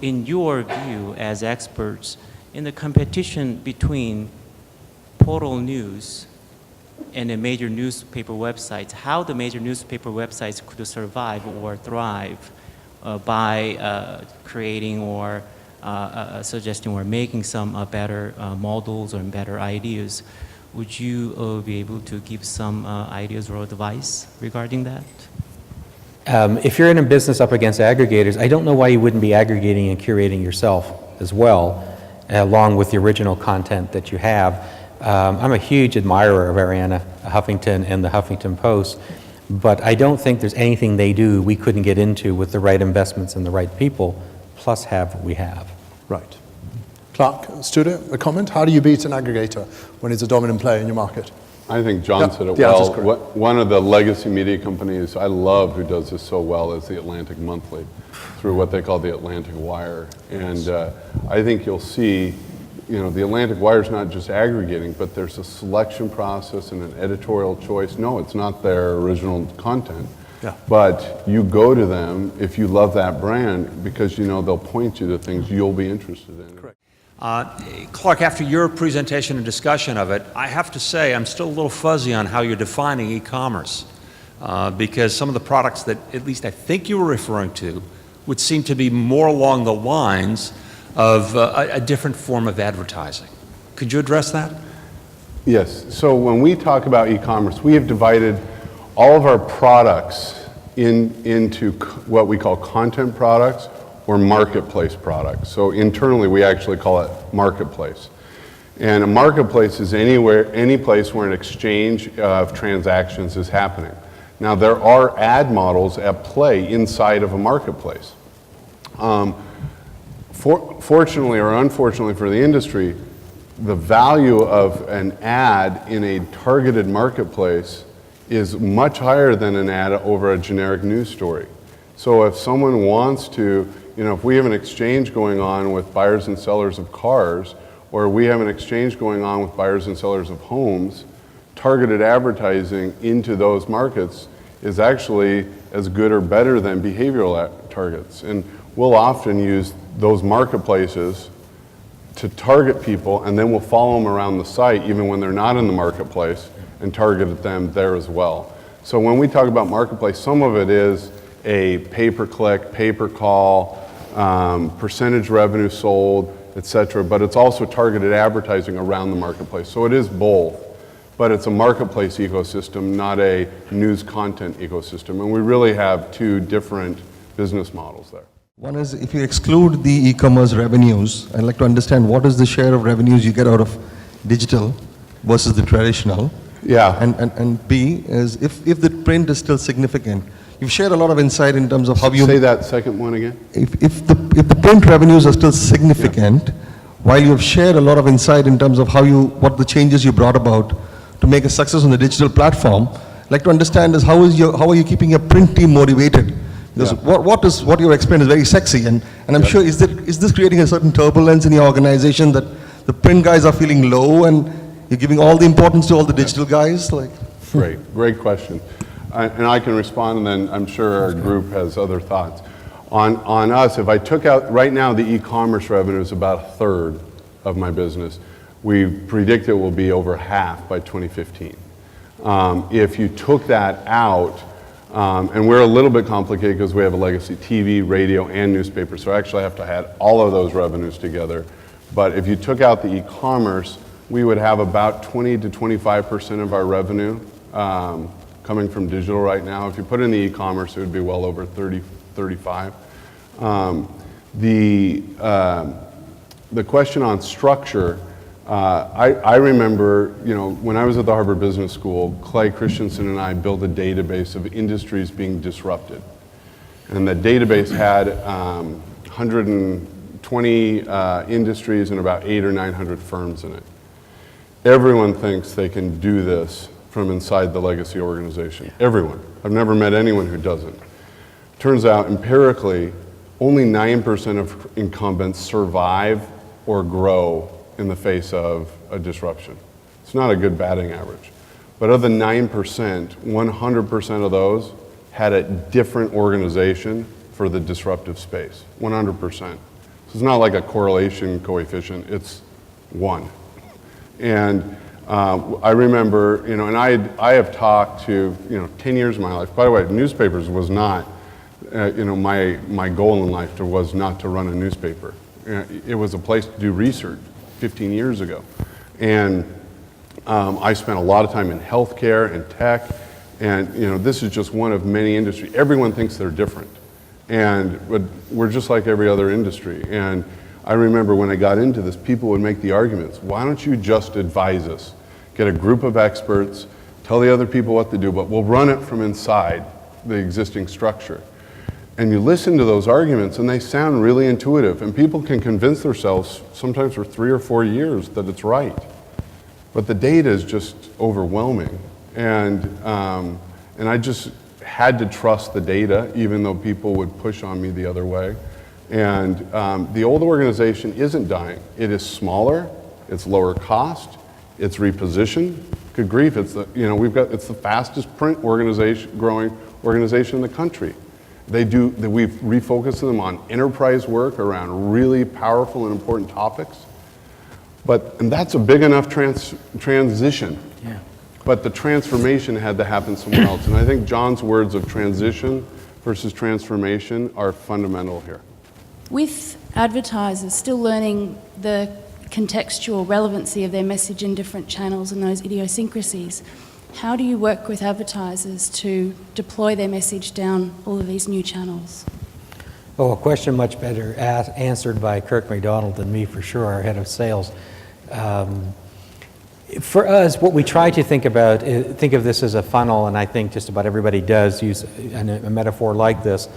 in your view as experts, in the competition between portal news and the major newspaper websites, how the major newspaper websites could survive or thrive by creating or suggesting or making some better models or better ideas. Would you be able to give some ideas or advice regarding that? If you're in a business up against aggregators, I don't know why you wouldn't be aggregating and curating yourself as well, along with the original content that you have. I'm a huge admirer of Arianna Huffington and the Huffington Post, but I don't think there's anything they do we couldn't get into with the right investments and the right people, plus have what we have. Right. Clark, Sture, a comment? How do you beat an aggregator when it's a dominant player in your market? I think John said it well. One of the legacy media companies I love who does this so well is the Atlantic Monthly through what they call the Atlantic Wire. And I think you'll see, the Atlantic Wire is not just aggregating, but there's a selection process and an editorial choice. No, it's not their original content. Yeah. But you go to them if you love that brand because they'll point you to things you'll be interested in. Correct. Clark, after your presentation and discussion of it, I have to say I'm still a little fuzzy on how you're defining e-commerce because some of the products that at least I think you were referring to would seem to be more along the lines of a different form of advertising. Could you address that? Yes. So when we talk about e-commerce, we have divided all of our products into what we call content products or marketplace products. So internally, we actually call it marketplace. And a marketplace is any place where an exchange of transactions is happening. Now, there are ad models at play inside of a marketplace. Fortunately or unfortunately for the industry, the value of an ad in a targeted marketplace is much higher than an ad over a generic news story. So if someone wants to, if we have an exchange going on with buyers and sellers of cars, or we have an exchange going on with buyers and sellers of homes, targeted advertising into those markets is actually as good or better than behavioral targets. And we'll often use those marketplaces to target people, and then we'll follow them around the site even when they're not in the marketplace and target them there as well. So when we talk about marketplace, some of it is a pay-per-click, pay-per-call, percentage revenue sold, etc. But it's also targeted advertising around the marketplace. So it is both, but it's a marketplace ecosystem, not a news content ecosystem. And we really have two different business models there. One is, if you exclude the e-commerce revenues, I'd like to understand what is the share of revenues you get out of digital versus the traditional. Yeah. And B is, if the print is still significant, you've shared a lot of insight in terms of how you... Say that second one again. If the print revenues are still significant, while you have shared a lot of insight in terms of what the changes you brought about to make a success on the digital platform, I'd like to understand is how are you keeping your print team motivated? Because what you explained is very sexy, and I'm sure, is this creating a certain turbulence in your organization that the print guys are feeling low and you're giving all the importance to all the digital guys? Great question. And I can respond, and then I'm sure our group has other thoughts. On us, if I took out, right now the e-commerce revenue is about a third of my business. We predict it will be over half by 2015. If you took that out, and we're a little bit complicated because we have a legacy TV, radio, and newspaper, so I actually have to add all of those revenues together. But if you took out the e-commerce, we would have about 20 to 25% of our revenue coming from digital right now. If you put in the e-commerce, it would be well over 30, 35. The question on structure, I remember, when I was at the Harvard Business School, Clay Christensen and I built a database of industries being disrupted. And the database had 120 industries and about 800 or 900 firms in it. Everyone thinks they can do this from inside the legacy organization. Everyone. I've never met anyone who doesn't. Turns out, empirically, only 9% of incumbents survive or grow in the face of a disruption. It's not a good batting average. But of the 9%, 100% of those had a different organization for the disruptive space, 100%. So it's not like a correlation coefficient, it's 1. And I remember, you know, and I have talked to, 10 years of my life. By the way, newspapers was not, my goal in life was not to run a newspaper. It was a place to do research 15 years ago. And I spent a lot of time in healthcare and tech, and this is just one of many industries. Everyone thinks they're different, but we're just like every other industry. And I remember when I got into this, people would make the arguments, why don't you just advise us? Get a group of experts, tell the other people what to do, but we'll run it from inside the existing structure. And you listen to those arguments and they sound really intuitive, and people can convince themselves sometimes for 3 or 4 years that it's right. But the data is just overwhelming. And I just had to trust the data, even though people would push on me the other way. And the old organization isn't dying. It is smaller, it's lower cost, it's repositioned. Good grief, it's the fastest print organization, growing organization in the country. We've refocused them on enterprise work around really powerful and important topics. And that's a big enough transition. Yeah. But the transformation had to happen somewhere else. And I think John's words of transition versus transformation are fundamental here. With advertisers still learning the contextual relevancy of their message in different channels and those idiosyncrasies, how do you work with advertisers to deploy their message down all of these new channels? Oh, a question much better answered by Kirk McDonald than me, for sure, our head of sales. For us, what we try to think about, think of this as a funnel, and I think just about everybody does use a metaphor like this.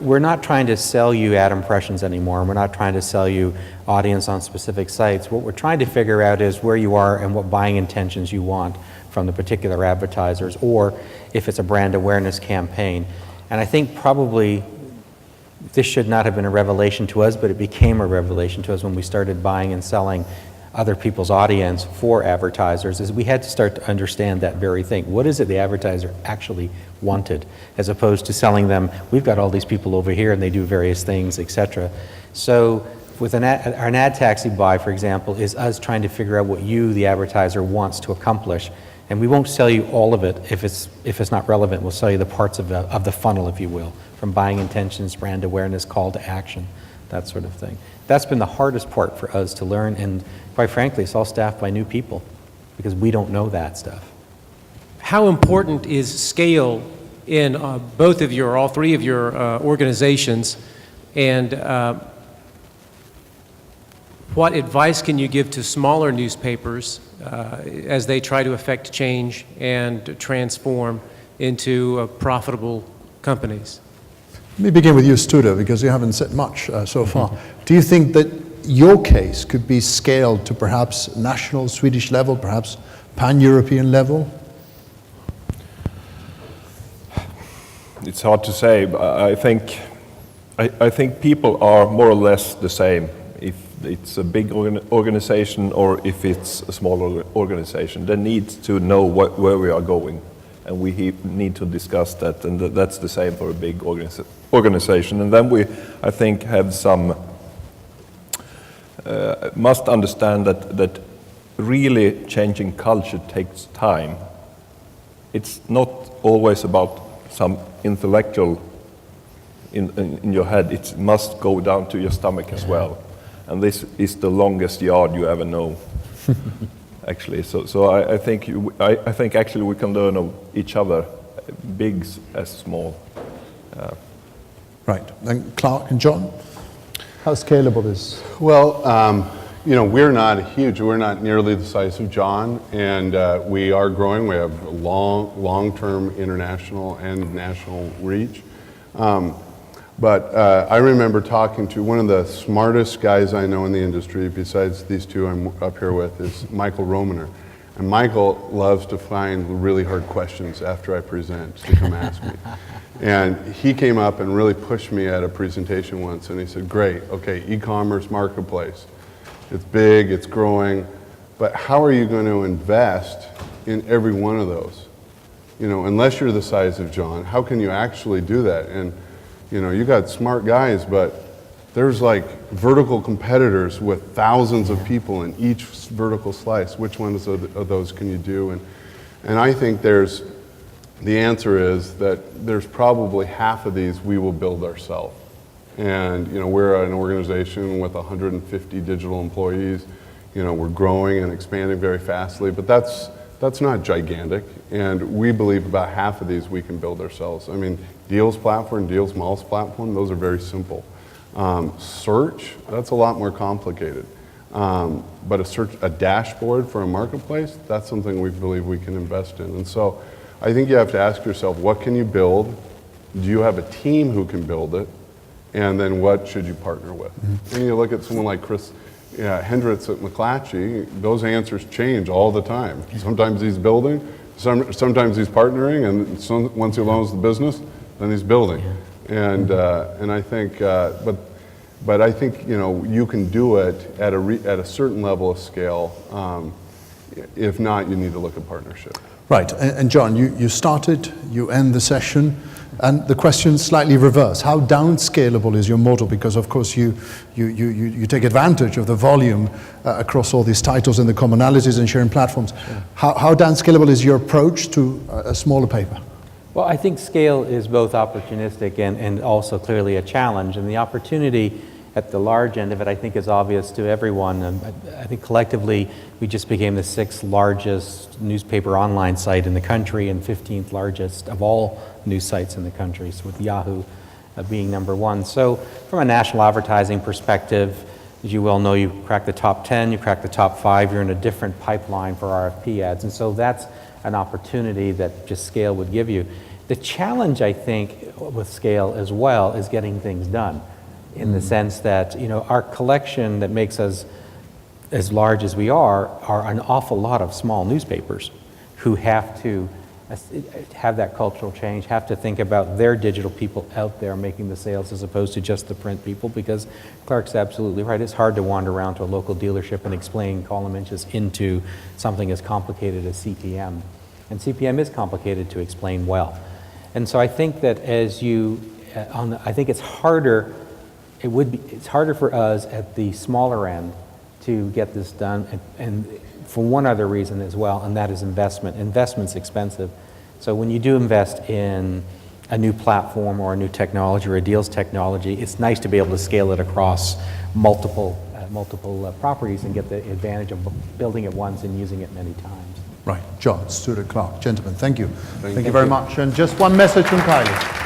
We're not trying to sell you ad impressions anymore. We're not trying to sell you audience on specific sites. What we're trying to figure out is where you are and what buying intentions you want from the particular advertisers, or if it's a brand awareness campaign. And I think probably this should not have been a revelation to us, but it became a revelation to us when we started buying and selling other people's audience for advertisers, is we had to start to understand that very thing. What is it the advertiser actually wanted, as opposed to selling them, we've got all these people over here and they do various things, etc. So with an ad taxi buy, for example, is us trying to figure out what you, the advertiser, wants to accomplish. And we won't sell you all of it if it's not relevant. We'll sell you the parts of the funnel, if you will, from buying intentions, brand awareness, call to action, that sort of thing. That's been the hardest part for us to learn, and quite frankly, it's all staffed by new people because we don't know that stuff. How important is scale in both of your, all three of your organizations, and what advice can you give to smaller newspapers as they try to affect change and transform into profitable companies? Let me begin with you, Sture, because you haven't said much so far. Do you think that your case could be scaled to perhaps national Swedish level, perhaps pan-European level? It's hard to say, but I think people are more or less the same. If it's a big organization or if it's a smaller organization, they need to know where we are going, and we need to discuss that, and that's the same for a big organization. And then we, I think, have some must understand that really changing culture takes time. It's not always about some intellectual in your head. It must go down to your stomach as well. And this is the longest yard you ever know, actually. So I think actually we can learn of each other, big as small. Right. Then Clark and John, how scalable is? Well, we're not nearly the size of John, and we are growing. We have long-term international and national reach. But I remember talking to one of the smartest guys I know in the industry, besides these two I'm up here with, is Michael Romaner. And Michael loves to find really hard questions after I present to come ask me. And he came up and really pushed me at a presentation once, and he said, great, okay, e-commerce marketplace. It's big, it's growing, but how are you going to invest in every one of those? Unless you're the size of John, how can you actually do that? And you got smart guys, but There's like vertical competitors with thousands of people in each vertical slice. Which ones of those can you do? And I think the answer is that there's probably half of these we will build ourselves. And we're an organization with 150 digital employees. We're growing and expanding very fastly, but that's not gigantic. And we believe about half of these we can build ourselves. I mean, Deals platform, Deals Mouse platform, those are very simple. Search, that's a lot more complicated. But a dashboard for a marketplace, that's something we believe we can invest in. And so I think you have to ask yourself, what can you build? Do you have a team who can build it? And then what should you partner with? And you look at someone like Chris Hendricks at McClatchy, those answers change all the time. Sometimes he's building, sometimes he's partnering, and once he loans the business, then he's building. And I think, but I think you can do it at a certain level of scale. If not, you need to look at partnership. Right, and John, you started, you end the session, and the question slightly reverse. How downscalable is your model? Because of course you take advantage of the volume across all these titles and the commonalities and sharing platforms. Sure. How downscalable is your approach to a smaller paper? Well, I think scale is both opportunistic and also clearly a challenge. And the opportunity at the large end of it, I think, is obvious to everyone. I think collectively, we just became the 6th largest newspaper online site in the country and 15th largest of all news sites in the country, so with Yahoo being number 1. So from a national advertising perspective, as you well know, you crack the top 10, you crack the top 5, you're in a different pipeline for RFP ads. And so that's an opportunity that just scale would give you. The challenge, I think, with scale as well is getting things done, in the sense that our collection that makes us as large as we are an awful lot of small newspapers who have to have that cultural change, have to think about their digital people out there making the sales as opposed to just the print people, because Clark's absolutely right. It's hard to wander around to a local dealership and explain column inches into something as complicated as CPM. And CPM is complicated to explain well. And so I think that I think it's harder. It's harder for us at the smaller end to get this done, and for one other reason as well, and that is investment. Investment's expensive. So when you do invest in a new platform or a new technology or a deals technology, it's nice to be able to scale it across multiple properties and get the advantage of building it once and using it many times. Right. John, Sture, Clark, gentlemen, thank you. Thank you very much. And just one message from Kylie.